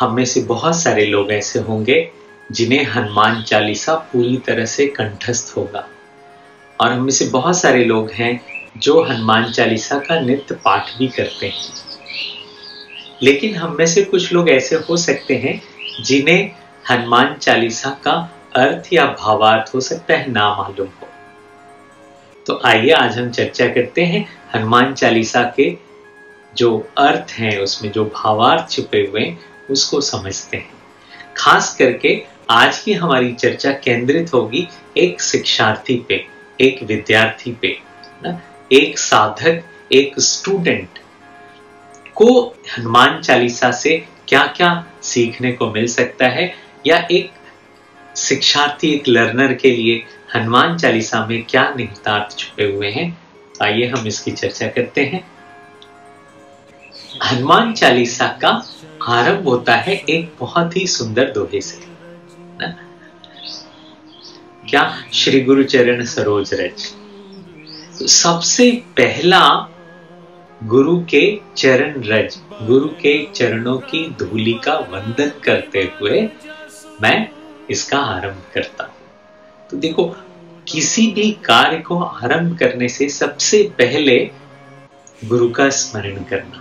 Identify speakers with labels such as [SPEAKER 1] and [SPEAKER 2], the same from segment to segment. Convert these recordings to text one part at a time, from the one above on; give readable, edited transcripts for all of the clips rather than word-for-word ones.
[SPEAKER 1] हम में से बहुत सारे लोग ऐसे होंगे जिन्हें हनुमान चालीसा पूरी तरह से कंठस्थ होगा, और हम में से बहुत सारे लोग हैं जो हनुमान चालीसा का नित्य पाठ भी करते हैं। लेकिन हम में से कुछ लोग ऐसे हो सकते हैं जिन्हें हनुमान चालीसा का अर्थ या भावार्थ हो सकता है ना मालूम हो। तो आइए आज हम चर्चा करते हैं हनुमान चालीसा के जो अर्थ हैं, उसमें जो भावार्थ छुपे हुए हैं उसको समझते हैं। खास करके आज की हमारी चर्चा केंद्रित होगी एक शिक्षार्थी पे, एक विद्यार्थी पे, एक साधक, एक स्टूडेंट को हनुमान चालीसा से क्या क्या सीखने को मिल सकता है, या एक शिक्षार्थी, एक लर्नर के लिए हनुमान चालीसा में क्या निहितार्थ छुपे हुए हैं। आइए हम इसकी चर्चा करते हैं। हनुमान चालीसा का आरंभ होता है एक बहुत ही सुंदर दोहे से, क्या श्री गुरु चरण सरोज रज। सबसे पहला गुरु के चरण रज, गुरु के चरणों की धूलि का वंदन करते हुए मैं इसका आरंभ करता हूं। तो देखो, किसी भी कार्य को आरंभ करने से सबसे पहले गुरु का स्मरण करना,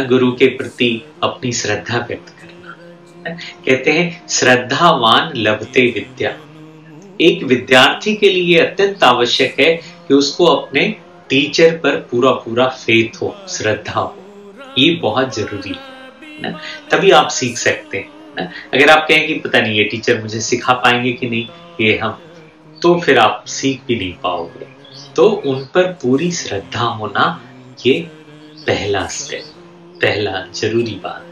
[SPEAKER 1] गुरु के प्रति अपनी श्रद्धा व्यक्त करना। कहते हैं श्रद्धावान लभते विद्या। एक विद्यार्थी के लिए अत्यंत आवश्यक है कि उसको अपने टीचर पर पूरा पूरा फेथ हो, श्रद्धा हो। ये बहुत जरूरी है ना, तभी आप सीख सकते हैं ना। अगर आप कहें कि पता नहीं ये टीचर मुझे सिखा पाएंगे कि नहीं, ये हम, तो फिर आप सीख भी नहीं पाओगे। तो उन पर पूरी श्रद्धा होना, ये पहला स्टेप, पहला जरूरी बात।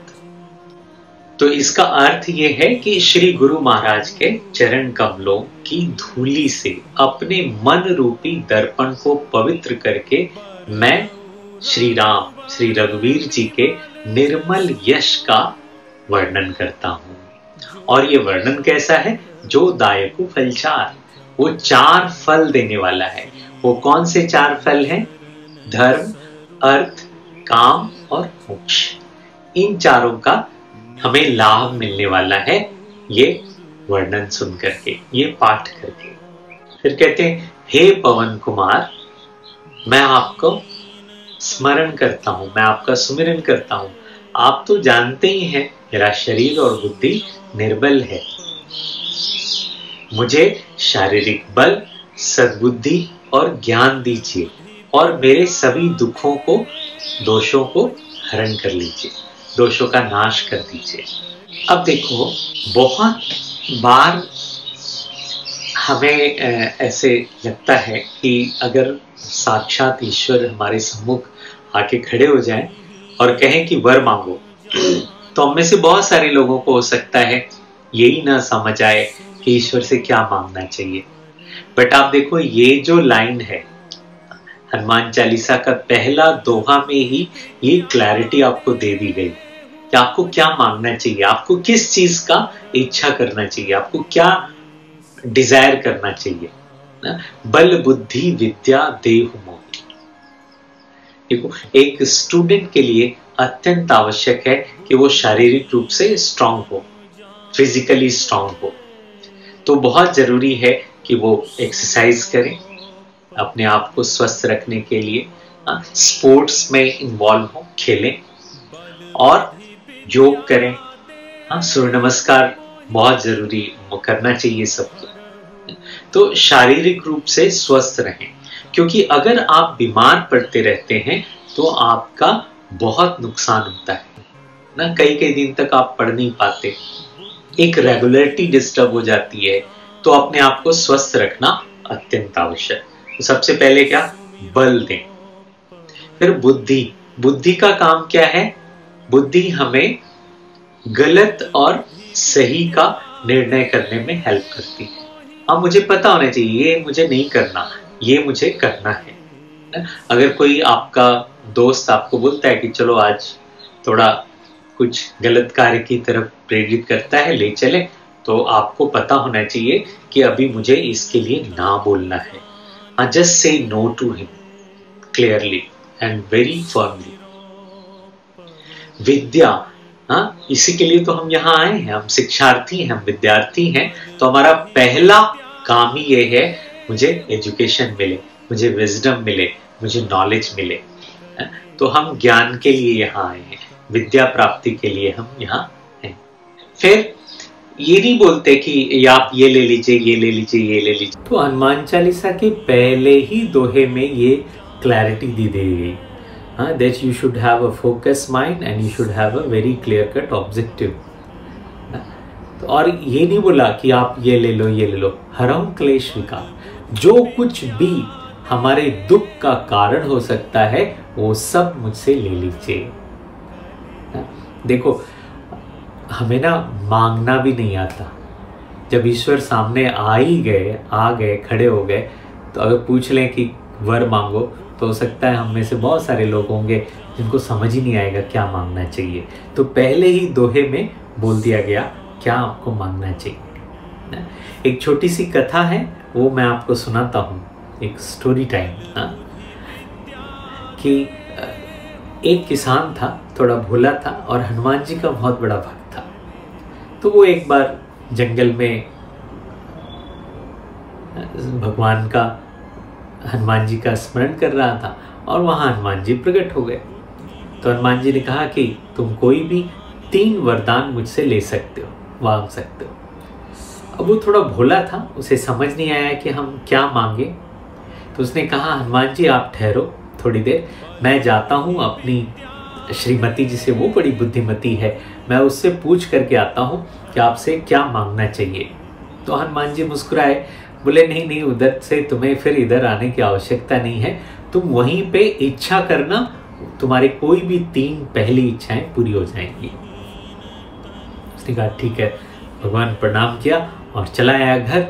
[SPEAKER 1] तो इसका अर्थ ये है कि श्री गुरु महाराज के चरण कमलों की धूलि से अपने मन रूपी दर्पण को पवित्र करके मैं श्री राम, श्री रघुवीर जी के निर्मल यश का वर्णन करता हूं। और ये वर्णन कैसा है? जो दायको फल चार, वो 4 फल देने वाला है। वो कौन से 4 फल हैं? धर्म, अर्थ, काम और मोक्ष। इन चारों का हमें लाभ मिलने वाला है ये वर्णन सुन करके, ये पाठ करके। फिर कहते हैं, हे पवन कुमार, मैं आपको स्मरण करता हूं, मैं आपका सुमिरन करता हूं। आप तो जानते ही हैं मेरा शरीर और बुद्धि निर्बल है। मुझे शारीरिक बल, सद्बुद्धि और ज्ञान दीजिए, और मेरे सभी दुखों को, दोषों को हरण कर लीजिए, दोषों का नाश कर दीजिए। अब देखो, बहुत बार हमें ऐसे लगता है कि अगर साक्षात ईश्वर हमारे सम्मुख आके खड़े हो जाएं और कहें कि वर मांगो, तो हम में से बहुत सारे लोगों को हो सकता है यही ना समझ आए कि ईश्वर से क्या मांगना चाहिए। बट आप देखो, ये जो लाइन है हनुमान चालीसा का पहला दोहा में ही ये क्लैरिटी आपको दे दी गई कि आपको क्या मांगना चाहिए, आपको किस चीज का इच्छा करना चाहिए, आपको क्या डिजायर करना चाहिए ना। बल बुद्धि विद्या देहु मोहि। देखो, एक स्टूडेंट के लिए अत्यंत आवश्यक है कि वो शारीरिक रूप से स्ट्रांग हो, फिजिकली स्ट्रांग हो। तो बहुत जरूरी है कि वो एक्सरसाइज करें, अपने आप को स्वस्थ रखने के लिए स्पोर्ट्स में इन्वॉल्व हो, खेलें और योग करें। सूर्य नमस्कार बहुत जरूरी करना चाहिए सबको। तो शारीरिक रूप से स्वस्थ रहें, क्योंकि अगर आप बीमार पड़ते रहते हैं तो आपका बहुत नुकसान होता है ना। कई कई दिन तक आप पढ़ नहीं पाते, एक रेगुलरिटी डिस्टर्ब हो जाती है। तो अपने आप को स्वस्थ रखना अत्यंत आवश्यक। तो सबसे पहले क्या? बल दें। फिर बुद्धि, बुद्धि का काम क्या है? बुद्धि हमें गलत और सही का निर्णय करने में हेल्प करती है। अब मुझे पता होना चाहिए ये मुझे नहीं करना, ये मुझे करना है। अगर कोई आपका दोस्त आपको बोलता है कि चलो आज थोड़ा कुछ गलत कार्य की तरफ प्रेरित करता है, ले चले, तो आपको पता होना चाहिए कि अभी मुझे इसके लिए ना बोलना है। Just say no to him clearly and very firmly. Vidya, हाँ, इसी के लिए तो हम यहाँ आए हैं, हम शिक्षार्थी हैं, हम विद्यार्थी हैं। तो हमारा पहला काम ही ये है, मुझे एजुकेशन मिले, मुझे विजडम मिले, मुझे नॉलेज मिले। तो हम ज्ञान के लिए यहाँ आए हैं, विद्या प्राप्ति के लिए हम यहाँ हैं। फिर ये नहीं बोलते कि आप ये ले लीजिए, ये ले लीजिए, ये ले लीजिए। तो हनुमान चालीसा के पहले ही दोहे में ये क्लैरिटी दी गई, हाँ, that you should have a focused mind and you should have a very clear cut objective। तो और ये नहीं बोला कि आप ये ले लो, ये ले लो। हरम क्लेश विकार, जो कुछ भी हमारे दुख का कारण हो सकता है वो सब मुझसे ले लीजिए। देखो, हमें ना मांगना भी नहीं आता। जब ईश्वर सामने आ गए खड़े हो गए, तो अगर पूछ लें कि वर मांगो, तो हो सकता है हम में से बहुत सारे लोग होंगे जिनको समझ ही नहीं आएगा क्या मांगना चाहिए। तो पहले ही दोहे में बोल दिया गया क्या आपको मांगना चाहिए। एक छोटी सी कथा है, वो मैं आपको सुनाता हूँ, एक स्टोरी टाइम। कि एक किसान था, थोड़ा भोला था और हनुमान जी का बहुत बड़ा भक्त था। तो वो एक बार जंगल में भगवान का, हनुमान जी का स्मरण कर रहा था और वहाँ हनुमान जी प्रकट हो गए। तो हनुमान जी ने कहा कि तुम कोई भी 3 वरदान मुझसे ले सकते हो, मांग सकते हो। अब वो थोड़ा भोला था, उसे समझ नहीं आया कि हम क्या मांगे। तो उसने कहा, हनुमान जी आप ठहरो थोड़ी देर, मैं जाता हूँ अपनी श्रीमती जी से, वो बड़ी बुद्धिमती है, मैं उससे पूछ करके आता हूँ कि आपसे क्या मांगना चाहिए। तो हनुमान जी मुस्कुराए, बोले नहीं नहीं, उधर से तुम्हें फिर इधर आने की आवश्यकता नहीं है, तुम वहीं पे इच्छा करना, तुम्हारी कोई भी 3 पहली इच्छाएं पूरी हो जाएंगी। उसने कहा ठीक है, भगवान प्रणाम किया और चला आया घर।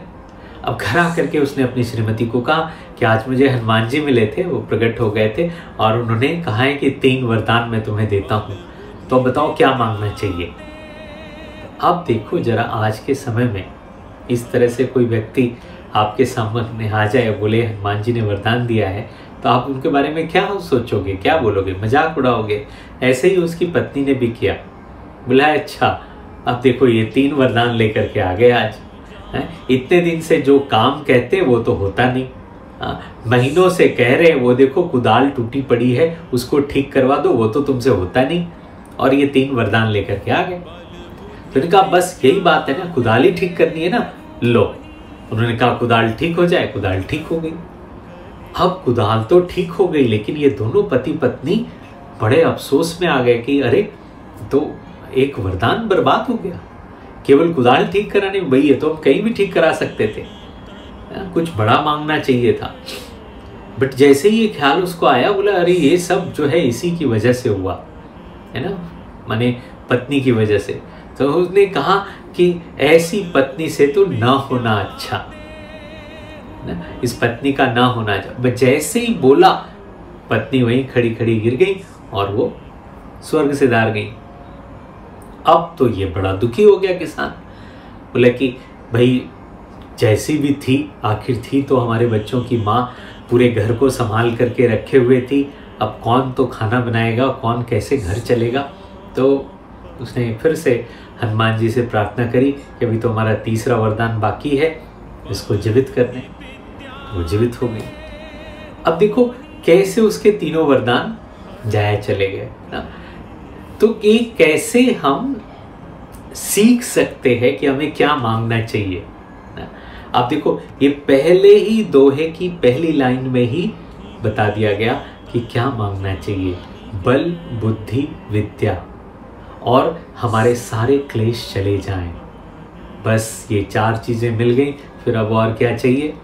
[SPEAKER 1] अब घर आकर के उसने अपनी श्रीमती को कहा कि आज मुझे हनुमान जी मिले थे, वो प्रकट हो गए थे और उन्होंने कहा है कि 3 वरदान मैं तुम्हें देता हूँ, तो बताओ क्या मांगना चाहिए। अब देखो जरा, आज के समय में इस तरह से कोई व्यक्ति आपके सामने आ जाए, बोले हनुमान जी ने वरदान दिया है, तो आप उनके बारे में क्या सोचोगे, क्या बोलोगे, मजाक उड़ाओगे। ऐसे ही उसकी पत्नी ने भी किया, बोला अच्छा अब देखो ये 3 वरदान लेकर के आ गए आज। इतने दिन से जो काम कहते वो तो होता नहीं, महीनों से कह रहे वो देखो कुदाल टूटी पड़ी है उसको ठीक करवा दो, वो तो तुमसे होता नहीं, और ये 3 वरदान लेकर के आ गए। तो उन्होंने कहा बस यही बात है ना, कुदाल ही ठीक करनी है ना, लो। उन्होंने कहा कुदाल ठीक हो जाए, कुदाल ठीक हो गई। अब कुदाल तो ठीक हो गई, लेकिन ये दोनों पति पत्नी बड़े अफसोस में आ गए कि अरे तो एक वरदान बर्बाद हो गया, केवल कुदाल ठीक कराने में, भाई ये तो हम कहीं भी ठीक करा सकते थे, कुछ बड़ा मांगना चाहिए था। बट जैसे ही ये ख्याल उसको आया, बोला अरे ये सब जो है इसी की वजह से हुआ है ना, माने पत्नी की वजह से। तो उसने कहा कि ऐसी पत्नी से तो ना होना अच्छा ना, इस पत्नी का ना होना अच्छा। जैसे ही बोला, पत्नी वहीं खड़ी खड़ी गिर गई और वो स्वर्ग से दार गई। अब तो ये बड़ा दुखी हो गया किसान, बोला कि भाई जैसी भी थी, आखिर थी तो हमारे बच्चों की माँ, पूरे घर को संभाल करके रखे हुए थी, अब कौन तो खाना बनाएगा, कौन कैसे घर चलेगा। तो उसने फिर से हनुमान जी से प्रार्थना करी कि अभी तो हमारा 3रा वरदान बाकी है, इसको जीवित करने। वो जीवित हो गई। अब देखो कैसे उसके 3 वरदान जाया चले गए ना। तो ये कैसे हम सीख सकते हैं कि हमें क्या मांगना चाहिए ना। आप देखो ये पहले ही दोहे की पहली लाइन में ही बता दिया गया कि क्या मांगना चाहिए, बल बुद्धि विद्या, और हमारे सारे क्लेश चले जाएं। बस ये 4 चीजें मिल गई, फिर अब और क्या चाहिए।